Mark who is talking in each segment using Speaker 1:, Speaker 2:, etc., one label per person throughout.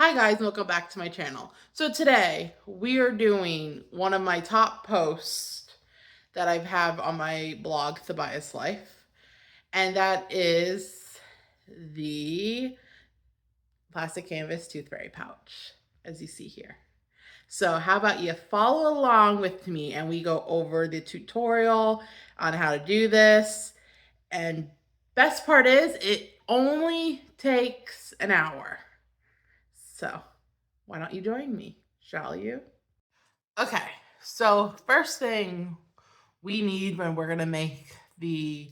Speaker 1: Hi guys, welcome back to my channel. So today we are doing one of my top posts that I have on my blog, The Bias Life, and that is the plastic canvas tooth fairy pouch, as you see here. So how about you follow along with me and we go over the tutorial on how to do this. And best part is it only takes an hour. So why don't you join me, shall you? Okay, so first thing we need when we're gonna make the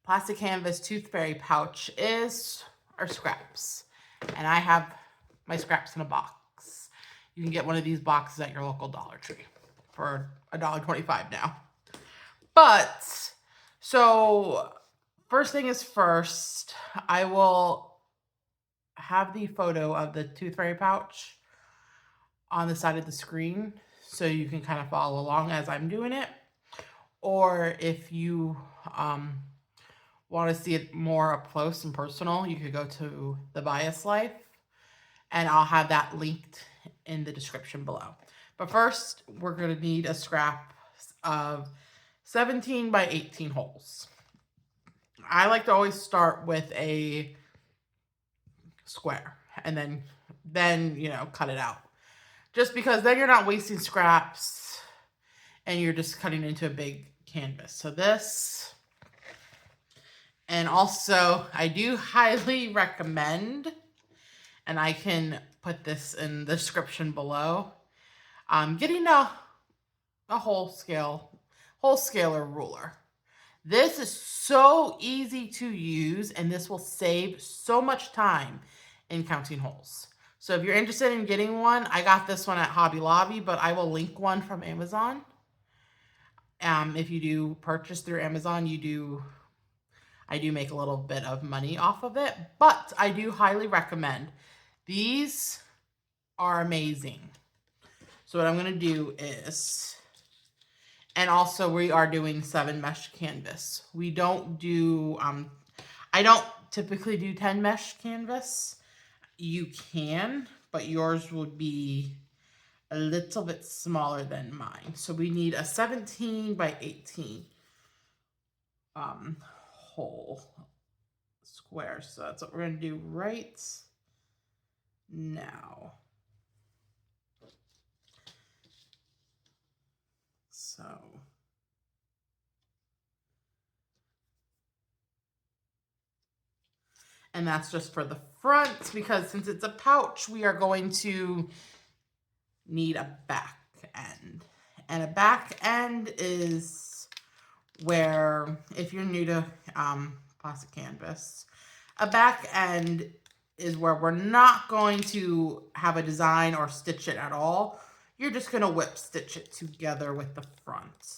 Speaker 1: plastic canvas tooth fairy pouch is our scraps. And I have my scraps in a box. You can get one of these boxes at your local Dollar Tree for $1.25 now. But, so first thing is first, I will have the photo of the tooth fairy pouch on the side of the screen so you can kind of follow along as I'm doing it. Or if you want to see it more up close and personal, you could go to The Bias Life and I'll have that linked in the description below. But first, we're going to need a scrap of 17 by 18 holes. I like to always start with a square and then you know, cut it out. Just because then you're not wasting scraps and you're just cutting into a big canvas. So this, and also I do highly recommend, and I can put this in the description below, getting a whole scaler ruler. This is so easy to use and this will save so much time in counting holes. So if you're interested in getting one, I got this one at Hobby Lobby, but I will link one from Amazon. If you do purchase through Amazon, I do make a little bit of money off of it, but I do highly recommend. These are amazing. So what I'm going to do is, and also we are doing 7 mesh canvas. We don't do, I don't typically do 10 mesh canvas. You can, but yours would be a little bit smaller than mine. So we need a 17 by 18 hole square. So that's what we're going to do right now. So and that's just for the front, because since it's a pouch, we are going to need a back end. And a back end is where, if you're new to plastic canvas, a back end is where we're not going to have a design or stitch it at all. You're just going to whip stitch it together with the front.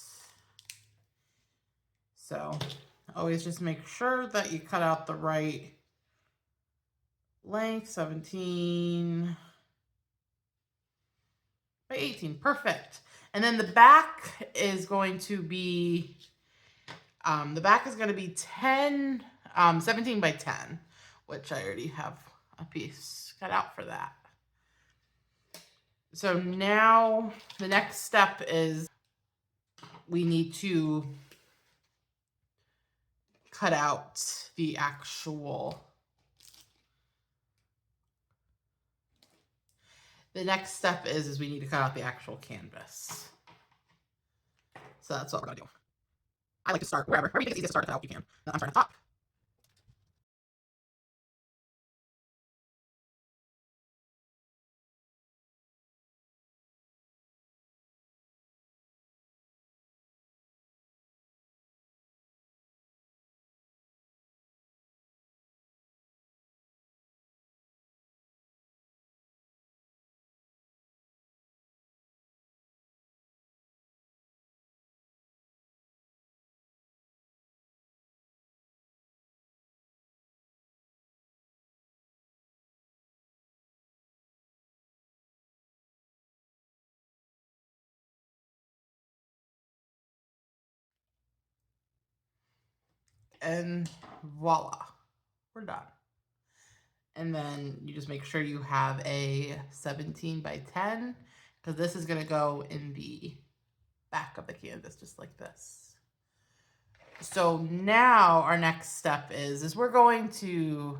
Speaker 1: So always just make sure that you cut out the right length, 17 by 18, perfect. And then the back is going to be, the back is going to be 17 by 10, which I already have a piece cut out for that. So now the next step is we need to cut out the actual, the next step is we need to cut out the actual canvas. So that's what we're gonna do. I like to start wherever you think it's easiest to start, cut out you can. Then I'm starting at the top. And voila, we're done. And then you just make sure you have a 17 by 10, because this is going to go in the back of the canvas, just like this. So now our next step is we're going to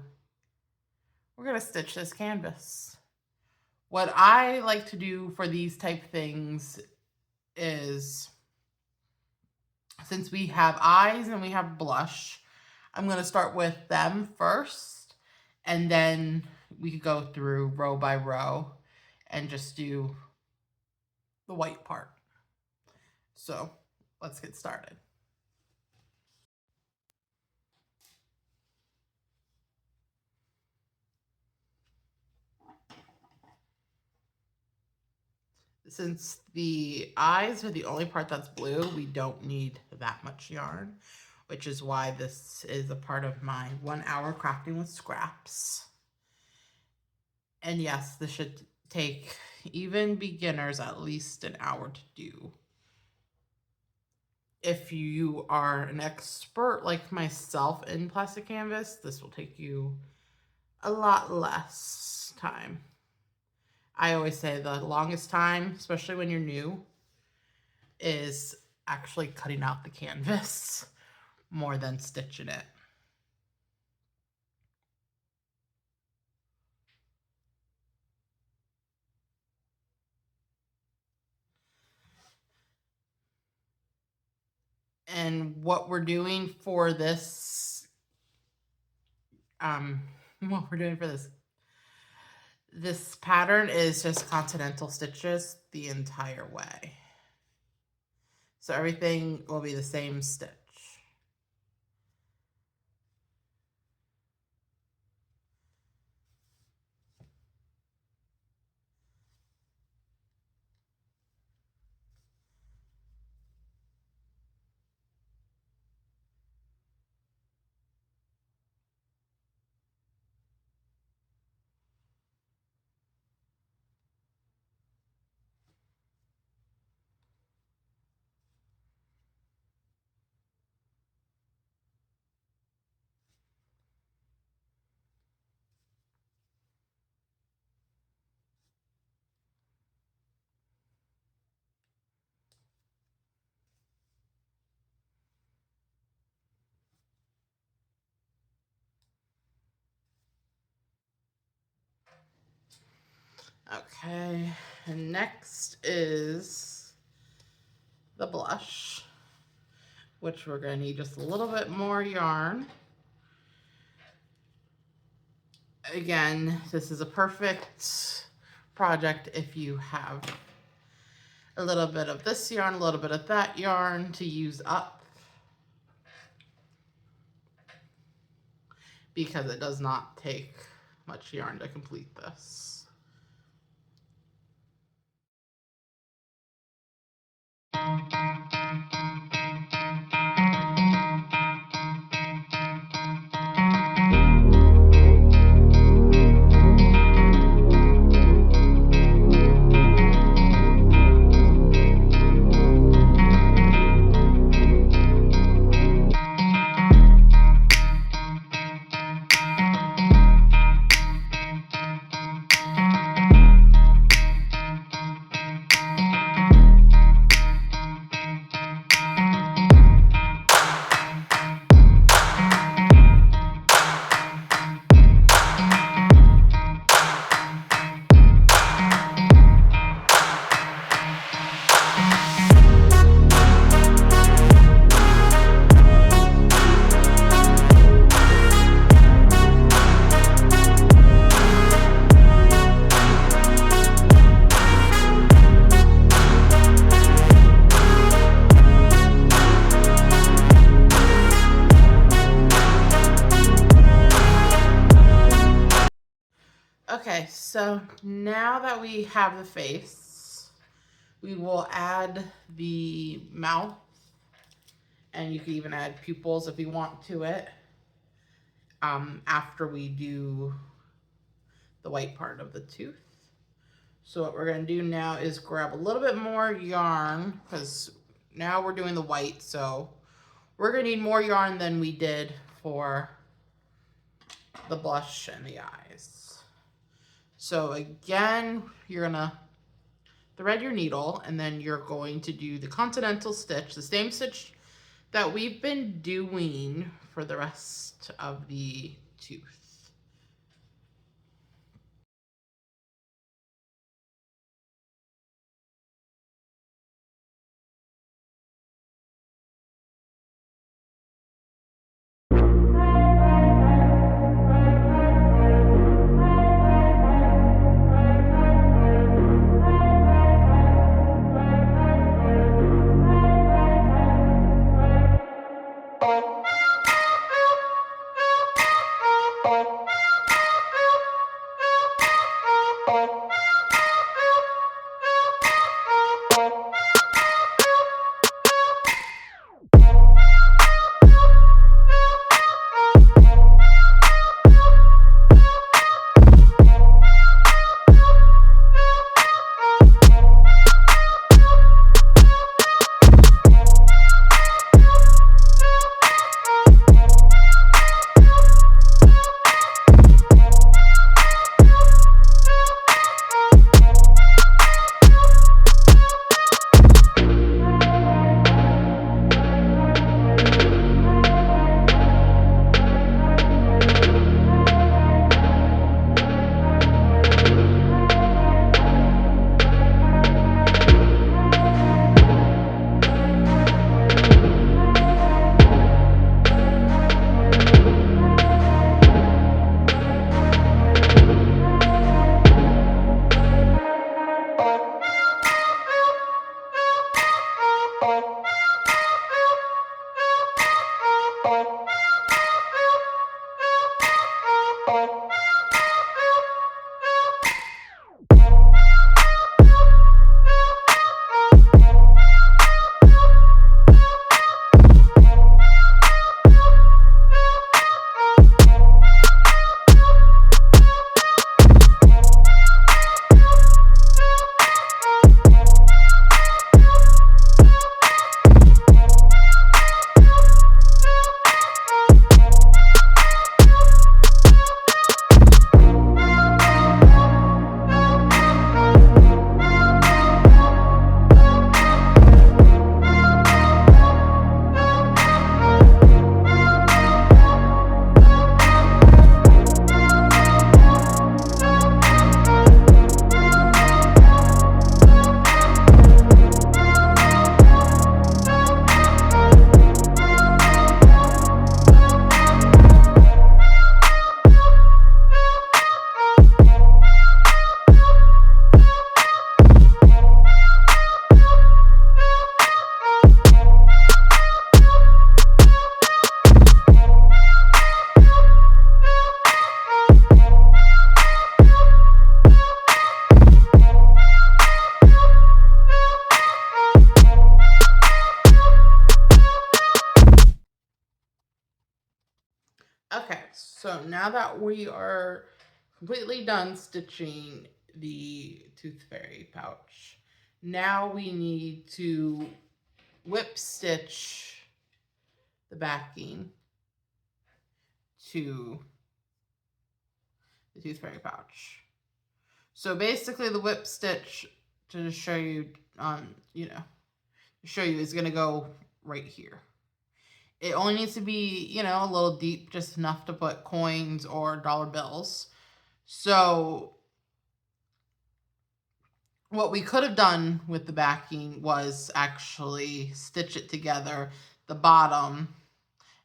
Speaker 1: stitch this canvas. What I like to do for these type things is, since we have eyes and we have blush, I'm going to start with them first, and then we could go through row by row and just do the white part. So let's get started. Since the eyes are the only part that's blue, we don't need that much yarn, which is why this is a part of my 1 hour crafting with scraps. And yes, this should take even beginners at least an hour to do. If you are an expert like myself in plastic canvas, this will take you a lot less time. I always say the longest time, especially when you're new, is actually cutting out the canvas more than stitching it. And what we're doing for this, this pattern is just continental stitches the entire way. So everything will be the same stitch. Okay, and next is the blush, which we're going to need just a little bit more yarn. Again, this is a perfect project if you have a little bit of this yarn, a little bit of that yarn to use up, because it does not take much yarn to complete this. Okay, so now that we have the face, we will add the mouth, and you can even add pupils if you want to it, after we do the white part of the tooth. So what we're going to do now is grab a little bit more yarn, because now we're doing the white, so we're going to need more yarn than we did for the blush and the eyes. So again, you're gonna thread your needle, and then you're going to do the continental stitch, the same stitch that we've been doing for the rest of the tooth. Okay, so now that we are completely done stitching the Tooth Fairy pouch, now we need to whip stitch the backing to the Tooth Fairy pouch. So basically the whip stitch, to show you, is going to go right here. It only needs to be, a little deep, just enough to put coins or dollar bills. So what we could have done with the backing was actually stitch it together, the bottom,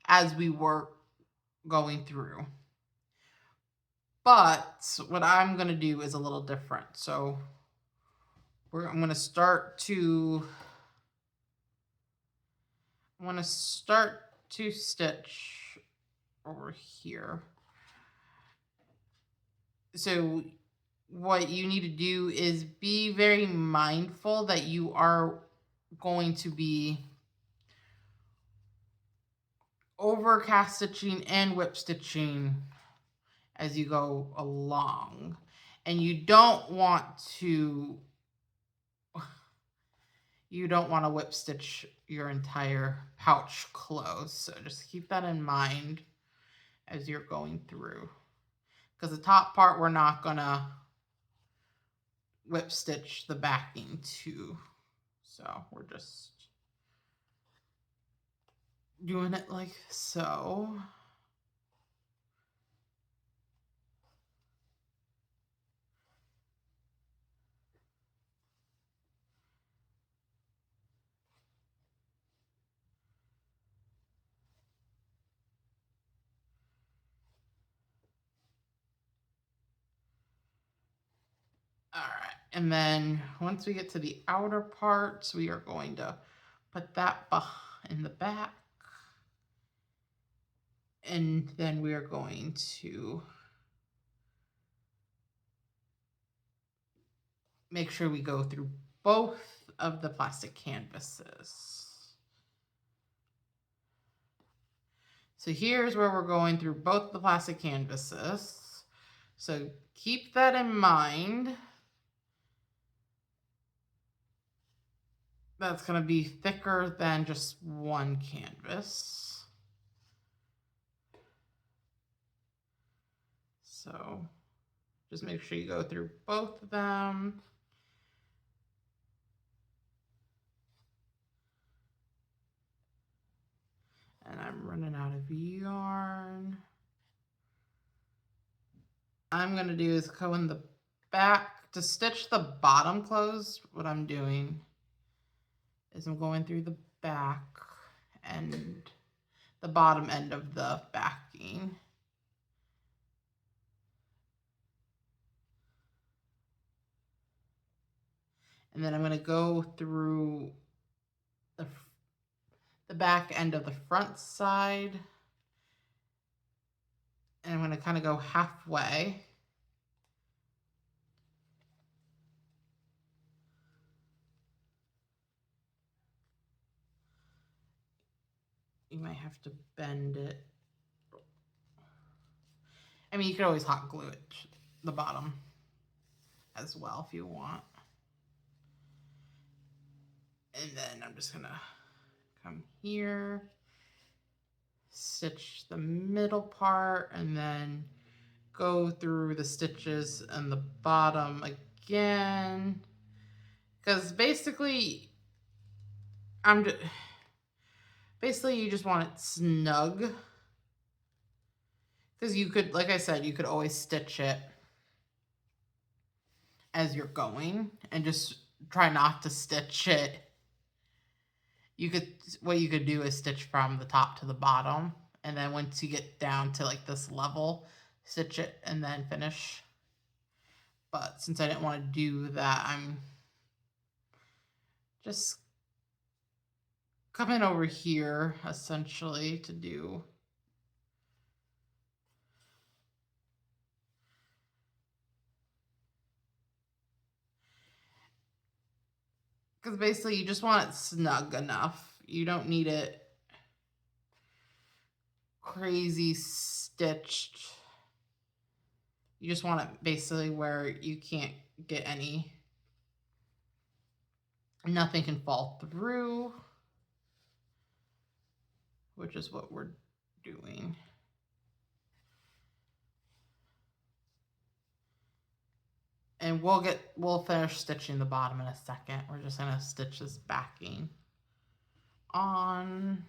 Speaker 1: as we were going through. But what I'm going to do is a little different. So I'm going to start to stitch over here. So what you need to do is be very mindful that you are going to be overcast stitching and whip stitching as you go along. And you don't want to whip stitch your entire pouch closed. So just keep that in mind as you're going through. because the top part we're not gonna whip stitch the backing to. So we're just doing it like so. All right, and then once we get to the outer parts, we are going to put that in the back. And then we are going to make sure we go through both of the plastic canvases. So here's where we're going through both the plastic canvases. So keep that in mind. That's going to be thicker than just one canvas. So just make sure you go through both of them. And I'm running out of yarn. I'm going to do is go in the back to stitch the bottom closed. What I'm doing is I'm going through the back and the bottom end of the backing. And then I'm going to go through the back end of the front side. And I'm going to kind of go halfway. You might have to bend it. I mean, you could always hot glue it to the bottom as well if you want. And then I'm just gonna come here, stitch the middle part, and then go through the stitches in the bottom again. Because basically, you just want it snug. Because you could, like I said, you could always stitch it as you're going and just try not to stitch it. What you could do is stitch from the top to the bottom, and then once you get down to like this level, stitch it and then finish. But since I didn't want to do that, I'm just coming over here essentially to do because basically you just want it snug enough. You don't need it crazy stitched. You just want it basically where you can't get nothing can fall through, which is what we're doing. And we'll finish stitching the bottom in a second. We're just gonna stitch this backing on.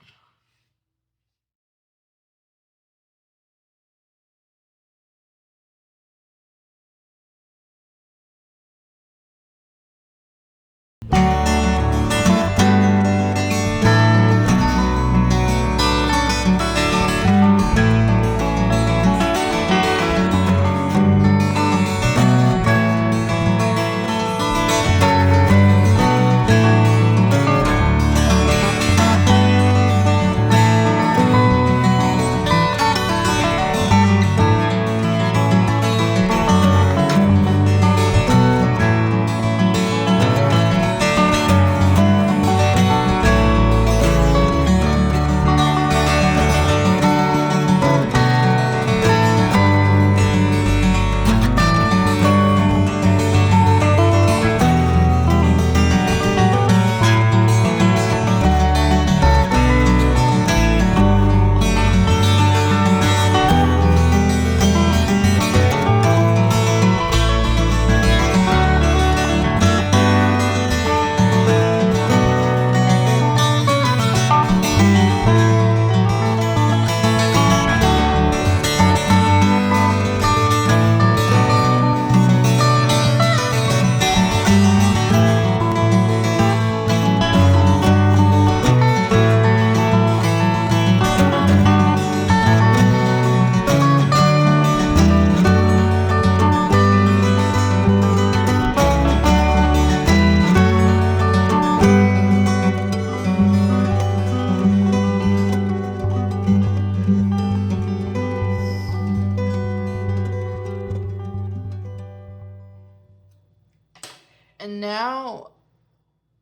Speaker 1: And now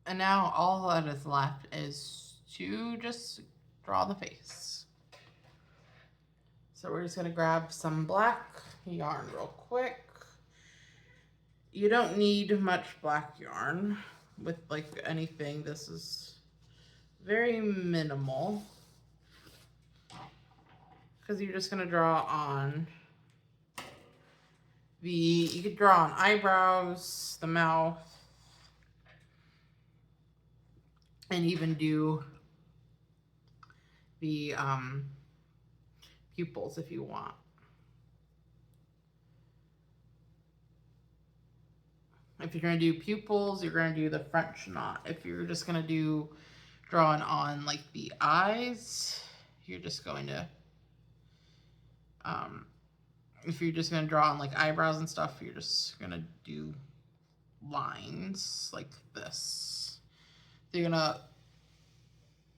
Speaker 1: all that is left is to just draw the face. So we're just gonna grab some black yarn real quick. You don't need much black yarn with like anything. This is very minimal because you're just gonna draw on you could draw on eyebrows, the mouth, and even do the pupils if you want. If you're gonna do pupils, you're gonna do the French knot. If you're just gonna do drawing on like the eyes, you're just going to if you're just gonna draw on like eyebrows and stuff, you're just gonna do lines like this. So you're gonna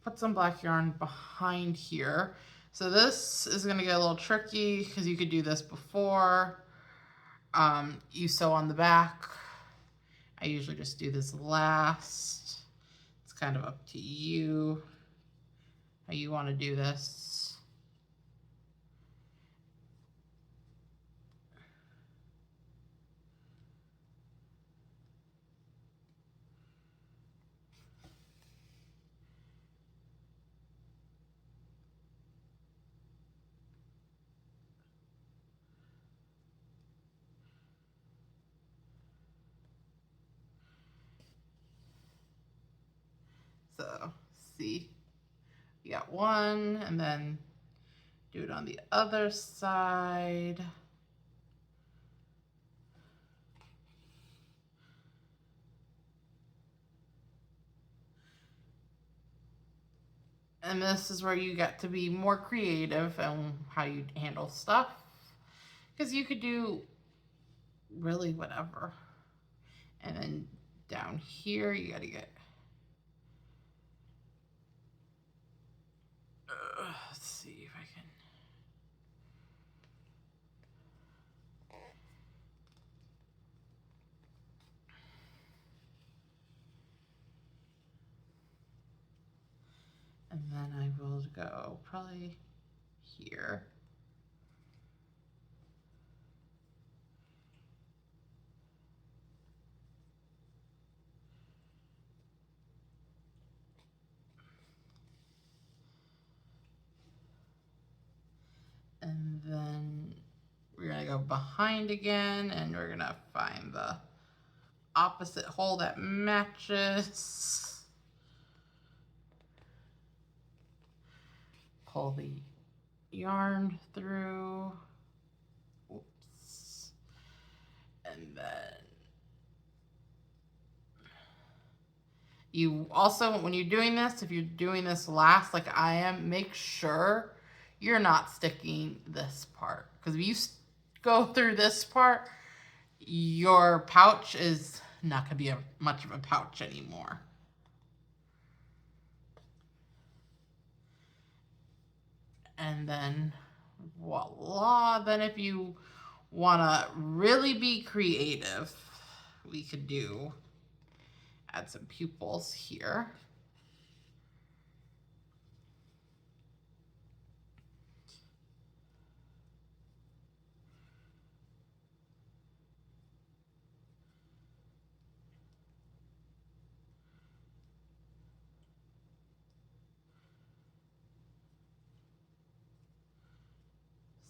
Speaker 1: put some black yarn behind here. So this is gonna get a little tricky because you could do this before you sew on the back. I usually just do this last. It's kind of up to you how you want to do this. So see, you got one, and then do it on the other side. And this is where you get to be more creative and how you handle stuff. Because you could do really whatever. And then down here, you gotta get, let's see if I can. And then I will go probably here. And then we're gonna go behind again, and we're gonna find the opposite hole that matches. Pull the yarn through. Oops. And then you also, when you're doing this, if you're doing this last like I am, make sure you're not sticking this part. Because if you go through this part, your pouch is not going to be much of a pouch anymore. And then voila. Then if you want to really be creative, we could add some pupils here.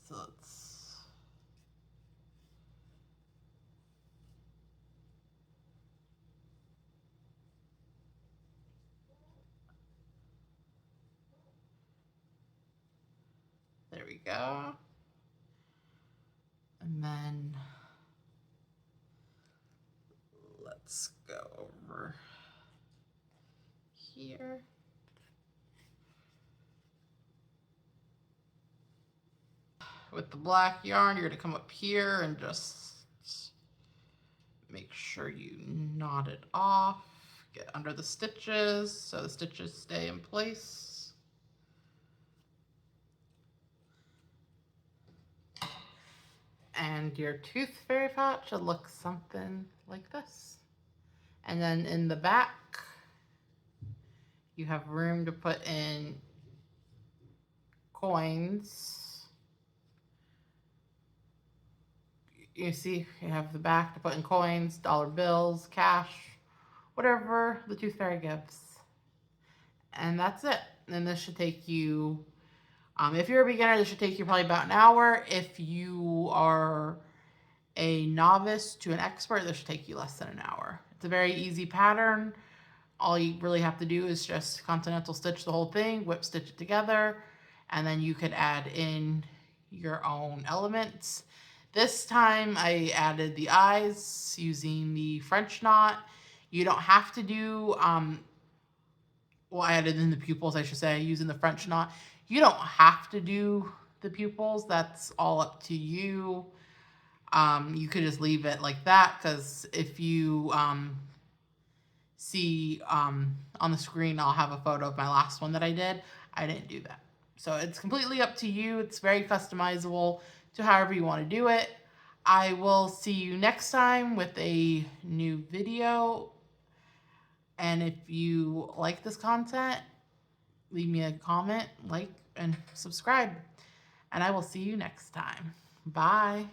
Speaker 1: So there we go. And then let's go over here. With the black yarn, you're gonna come up here and just make sure you knot it off. Get under the stitches so the stitches stay in place. And your tooth fairy pouch should look something like this. And then in the back, you have room to put in coins. You see, you have the back to put in coins, dollar bills, cash, whatever the Tooth Fairy gives. And that's it. And this should take you, if you're a beginner, this should take you probably about an hour. If you are a novice to an expert, this should take you less than an hour. It's a very easy pattern. All you really have to do is just continental stitch the whole thing, whip stitch it together, and then you could add in your own elements. This time I added the eyes using the French knot. You don't have to do, well, I added in the pupils, I should say, using the French knot. You don't have to do the pupils. That's all up to you. You could just leave it like that, because if you see on the screen, I'll have a photo of my last one that I did. I didn't do that. So it's completely up to you. It's very customizable to however you want to do it. I will see you next time with a new video. And if you like this content, leave me a comment, like, and subscribe. And I will see you next time. Bye.